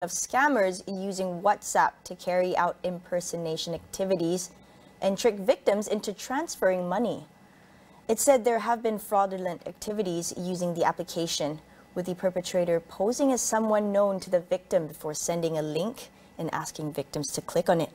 of scammers using WhatsApp to carry out impersonation activities and trick victims into transferring money. It said there have been fraudulent activities using the application, with the perpetrator posing as someone known to the victim before sending a link and asking victims to click on it.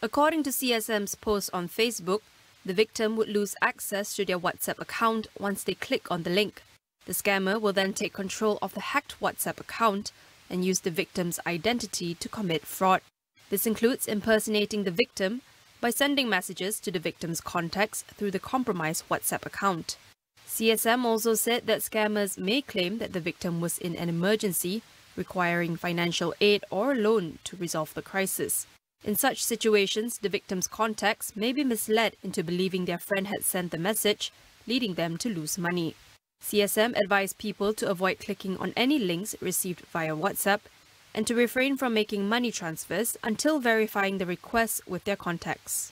According to CSM's post on Facebook, the victim would lose access to their WhatsApp account once they click on the link. The scammer will then take control of the hacked WhatsApp account and use the victim's identity to commit fraud. This includes impersonating the victim by sending messages to the victim's contacts through the compromised WhatsApp account. CSM also said that scammers may claim that the victim was in an emergency, requiring financial aid or a loan to resolve the crisis. In such situations, the victim's contacts may be misled into believing their friend had sent the message, leading them to lose money. CSM advised people to avoid clicking on any links received via WhatsApp and to refrain from making money transfers until verifying the request with their contacts.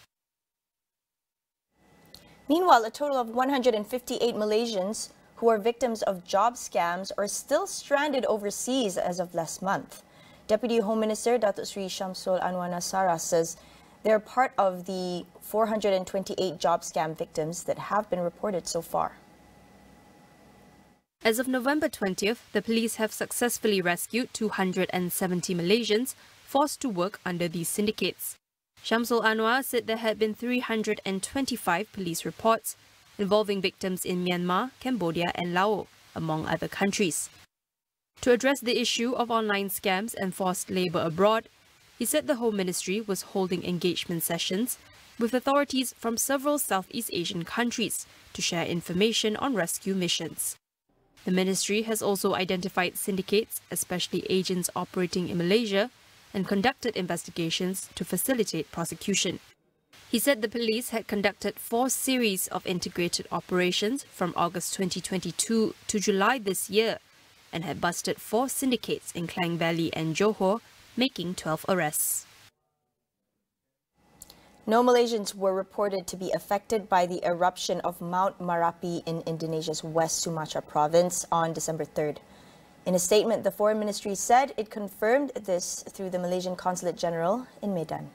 Meanwhile, a total of 158 Malaysians who are victims of job scams are still stranded overseas as of last month. Deputy Home Minister Datuk Sri Syamsul Anwar Nasara says they're part of the 428 job scam victims that have been reported so far. As of November 20th, the police have successfully rescued 270 Malaysians forced to work under these syndicates. Syamsul Anwar said there had been 325 police reports involving victims in Myanmar, Cambodia and Laos, among other countries. To address the issue of online scams and forced labour abroad, he said the Home Ministry was holding engagement sessions with authorities from several Southeast Asian countries to share information on rescue missions. The ministry has also identified syndicates, especially agents operating in Malaysia, and conducted investigations to facilitate prosecution. He said the police had conducted 4 series of integrated operations from August 2022 to July this year and had busted 4 syndicates in Klang Valley and Johor, making 12 arrests. No Malaysians were reported to be affected by the eruption of Mount Marapi in Indonesia's West Sumatra province on December 3rd. In a statement, the Foreign Ministry said it confirmed this through the Malaysian Consulate General in Medan.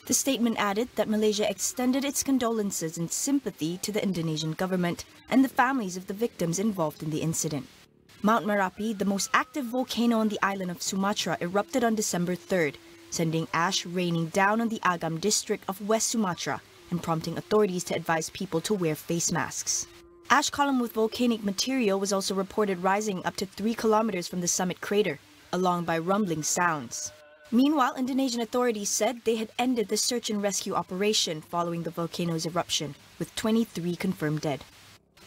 The statement added that Malaysia extended its condolences and sympathy to the Indonesian government and the families of the victims involved in the incident. Mount Marapi, the most active volcano on the island of Sumatra, erupted on December 3rd, sending ash raining down on the Agam district of West Sumatra and prompting authorities to advise people to wear face masks. Ash column with volcanic material was also reported rising up to 3 kilometers from the summit crater, along by rumbling sounds. Meanwhile, Indonesian authorities said they had ended the search and rescue operation following the volcano's eruption, with 23 confirmed dead.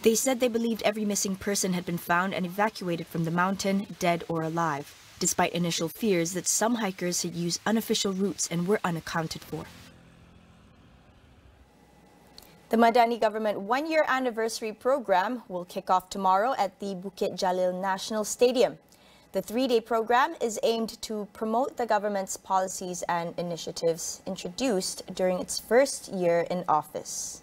They said they believed every missing person had been found and evacuated from the mountain, dead or alive, despite initial fears that some hikers had used unofficial routes and were unaccounted for. The Madani government one-year anniversary program will kick off tomorrow at the Bukit Jalil National Stadium. The 3-day program is aimed to promote the government's policies and initiatives introduced during its first year in office.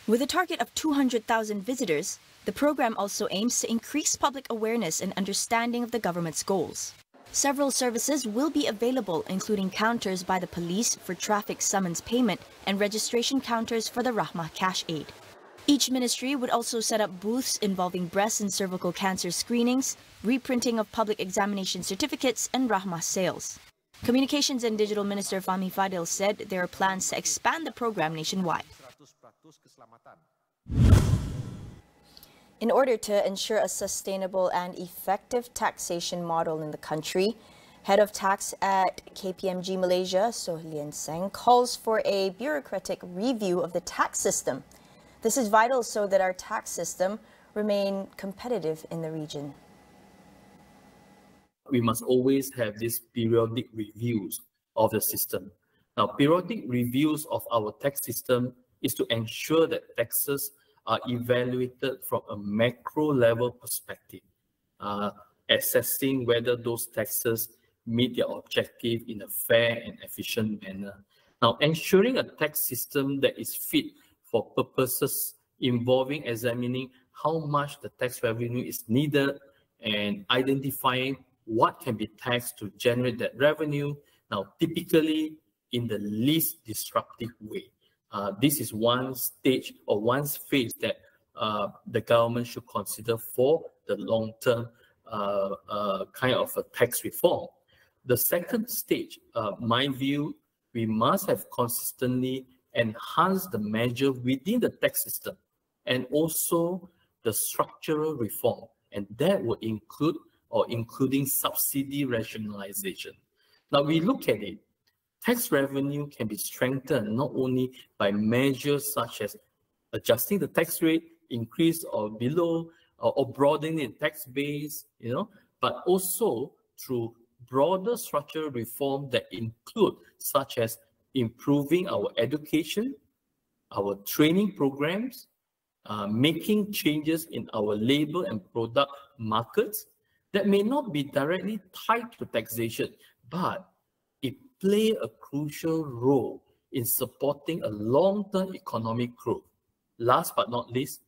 With a target of 200,000 visitors, the program also aims to increase public awareness and understanding of the government's goals. Several services will be available, including counters by the police for traffic summons payment and registration counters for the Rahmah Cash Aid. Each ministry would also set up booths involving breast and cervical cancer screenings, reprinting of public examination certificates, and Rahmah sales. Communications and Digital Minister Fahmi Fadil said there are plans to expand the program nationwide. In order to ensure a sustainable and effective taxation model in the country, Head of Tax at KPMG Malaysia, Soh Lian Seng, calls for a bureaucratic review of the tax system. This is vital so that our tax system remain competitive in the region. We must always have these periodic reviews of the system. Now, periodic reviews of our tax system is to ensure that taxes are evaluated from a macro level perspective, assessing whether those taxes meet their objective in a fair and efficient manner. Now, ensuring a tax system that is fit for purposes involving examining how much the tax revenue is needed and identifying what can be taxed to generate that revenue. Now, typically in the least disruptive way. This is one stage or one phase that the government should consider for the long-term kind of a tax reform. The second stage, my view, we must have consistently enhanced the measure within the tax system and also the structural reform. And that would include or including subsidy rationalization. Now we look at it, tax revenue can be strengthened not only by measures such as adjusting the tax rate, increase or below, or broadening the tax base, but also through broader structural reform that include such as improving our education, our training programs, making changes in our labor and product markets that may not be directly tied to taxation, but it play a crucial role in supporting a long-term economic growth. Last but not least,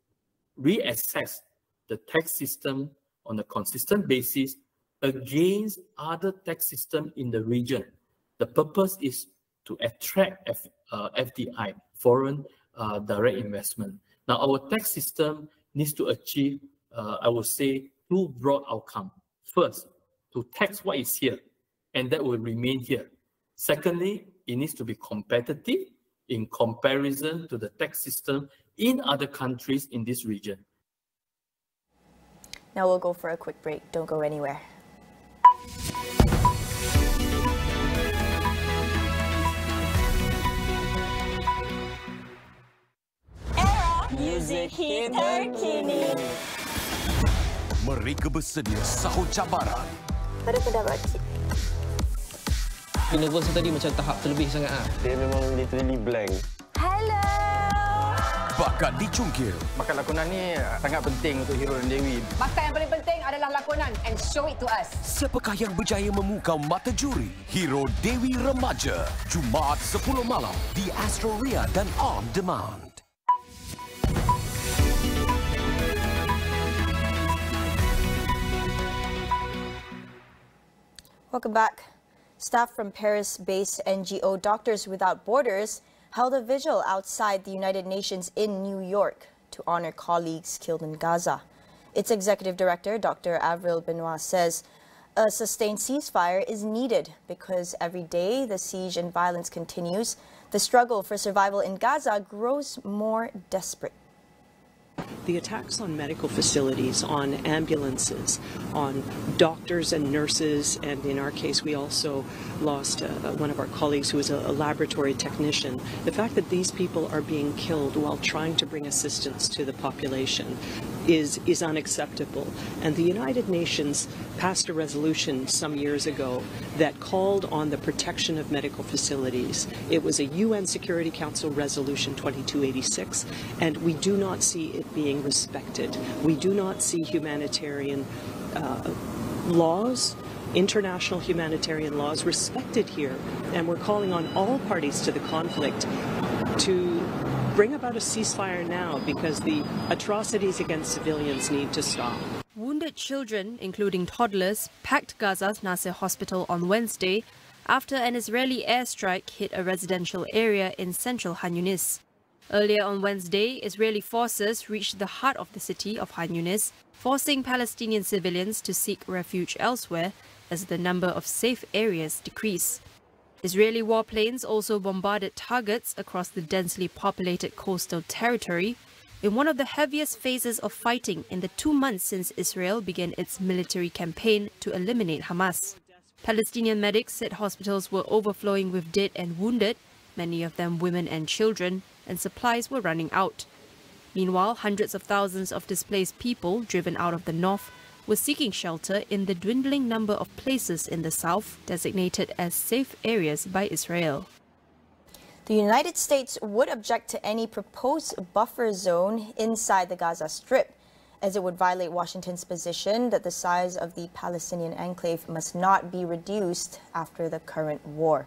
reassess the tax system on a consistent basis against other tax systems in the region. The purpose is to attract FDI, foreign direct investment. Now, our tax system needs to achieve, I would say, two broad outcomes. First, to tax what is here, and that will remain here. Secondly, it needs to be competitive in comparison to the tax system in other countries in this region. Now we'll go for a quick break. Don't go anywhere. Era Music Hit Terkini. Mereka bersedia sahut cabaran. Pada pendapat nervous tadi macam tahap terlebih sangat. Dia memang literally blank. Hello. Bakat dicungkil. Bakat lakonan ni sangat penting untuk Hero dan Dewi. Bakat yang paling penting adalah lakonan and show it to us. Siapakah yang berjaya memukau mata juri? Hero Dewi Remaja. Jumaat 10 malam di Astro dan On Demand. Welcome back. Staff from Paris-based NGO Doctors Without Borders held a vigil outside the United Nations in New York to honor colleagues killed in Gaza. Its executive director, Dr. Avril Benoit, says a sustained ceasefire is needed because every day the siege and violence continues. The struggle for survival in Gaza grows more desperate. The attacks on medical facilities, on ambulances, on doctors and nurses, and in our case we also lost one of our colleagues who was a laboratory technician. The fact that these people are being killed while trying to bring assistance to the population is unacceptable. And the United Nations passed a resolution some years ago that called on the protection of medical facilities. It was a UN Security Council Resolution 2286, and we do not see it being respected. We do not see humanitarian laws, international humanitarian laws respected here, and we're calling on all parties to the conflict to bring about a ceasefire now because the atrocities against civilians need to stop. Wounded children, including toddlers, packed Gaza's Nasser hospital on Wednesday after an Israeli airstrike hit a residential area in central Han Yunis. Earlier on Wednesday, Israeli forces reached the heart of the city of Han Yunis, forcing Palestinian civilians to seek refuge elsewhere as the number of safe areas decrease. Israeli warplanes also bombarded targets across the densely populated coastal territory in one of the heaviest phases of fighting in the 2 months since Israel began its military campaign to eliminate Hamas. Palestinian medics said hospitals were overflowing with dead and wounded, many of them women and children, and supplies were running out. Meanwhile, hundreds of thousands of displaced people driven out of the north were seeking shelter in the dwindling number of places in the south designated as safe areas by Israel. The United States would object to any proposed buffer zone inside the Gaza Strip, as it would violate Washington's position that the size of the Palestinian enclave must not be reduced after the current war.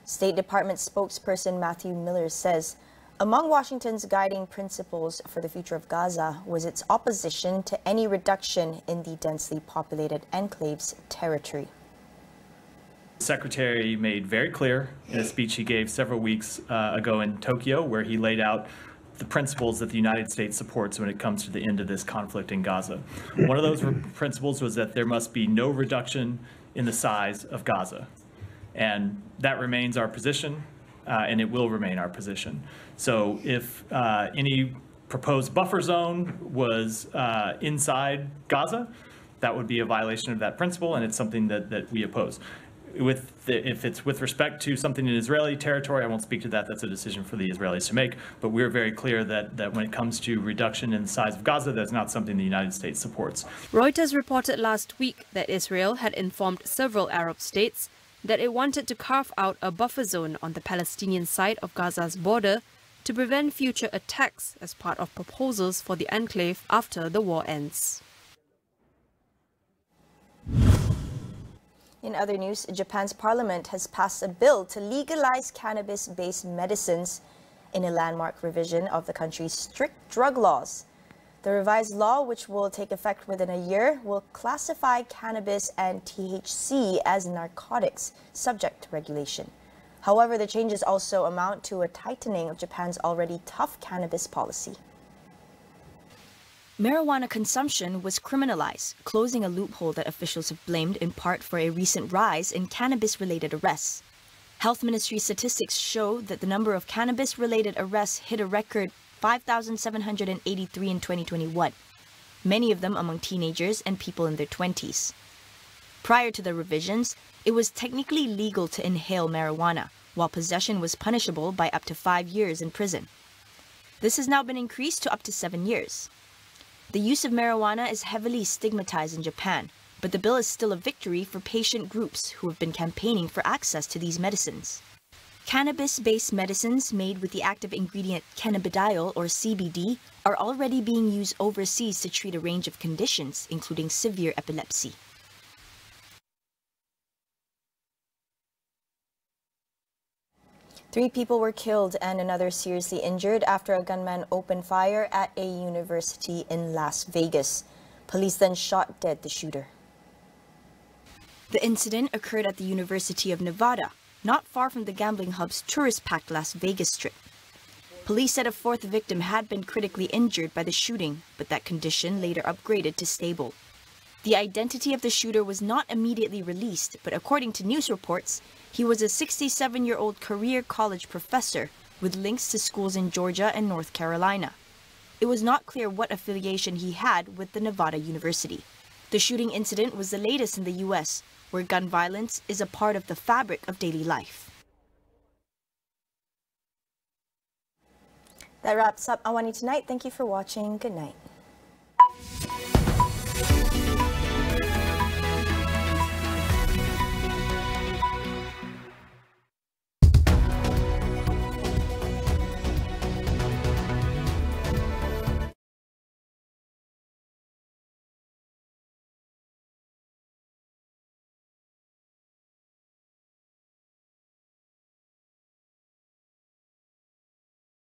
State Department spokesperson Matthew Miller says Among Washington's guiding principles for the future of Gaza was its opposition to any reduction in the densely populated enclave's territory. The Secretary made very clear in a speech he gave several weeks ago in Tokyo, where he laid out the principles that the United States supports when it comes to the end of this conflict in Gaza. One of those principles was that there must be no reduction in the size of Gaza. And that remains our position, and it will remain our position. So if any proposed buffer zone was inside Gaza, that would be a violation of that principle, and it's something that we oppose. If it's with respect to something in Israeli territory, I won't speak to that. That's a decision for the Israelis to make. But we're very clear that when it comes to reduction in the size of Gaza, that's not something the United States supports. Reuters reported last week that Israel had informed several Arab states that it wanted to carve out a buffer zone on the Palestinian side of Gaza's border to prevent future attacks as part of proposals for the enclave after the war ends. In other news, Japan's parliament has passed a bill to legalize cannabis-based medicines in a landmark revision of the country's strict drug laws. The revised law, which will take effect within a year, will classify cannabis and THC as narcotics, subject to regulation. However, the changes also amount to a tightening of Japan's already tough cannabis policy. Marijuana consumption was criminalized, closing a loophole that officials have blamed in part for a recent rise in cannabis-related arrests. Health Ministry statistics show that the number of cannabis-related arrests hit a record 5,783 in 2021, many of them among teenagers and people in their 20s. Prior to the revisions, it was technically legal to inhale marijuana, while possession was punishable by up to 5 years in prison. This has now been increased to up to 7 years. The use of marijuana is heavily stigmatized in Japan, but the bill is still a victory for patient groups who have been campaigning for access to these medicines. Cannabis-based medicines made with the active ingredient cannabidiol, or CBD, are already being used overseas to treat a range of conditions, including severe epilepsy. Three people were killed and another seriously injured after a gunman opened fire at a university in Las Vegas. Police then shot dead the shooter. The incident occurred at the University of Nevada, not far from the gambling hub's tourist-packed Las Vegas Strip. Police said a fourth victim had been critically injured by the shooting, but that condition later upgraded to stable. The identity of the shooter was not immediately released, but according to news reports, he was a 67-year-old career college professor with links to schools in Georgia and North Carolina. It was not clear what affiliation he had with the Nevada University. The shooting incident was the latest in the U.S., where gun violence is a part of the fabric of daily life. That wraps up AWANI Tonight. Thank you for watching. Good night.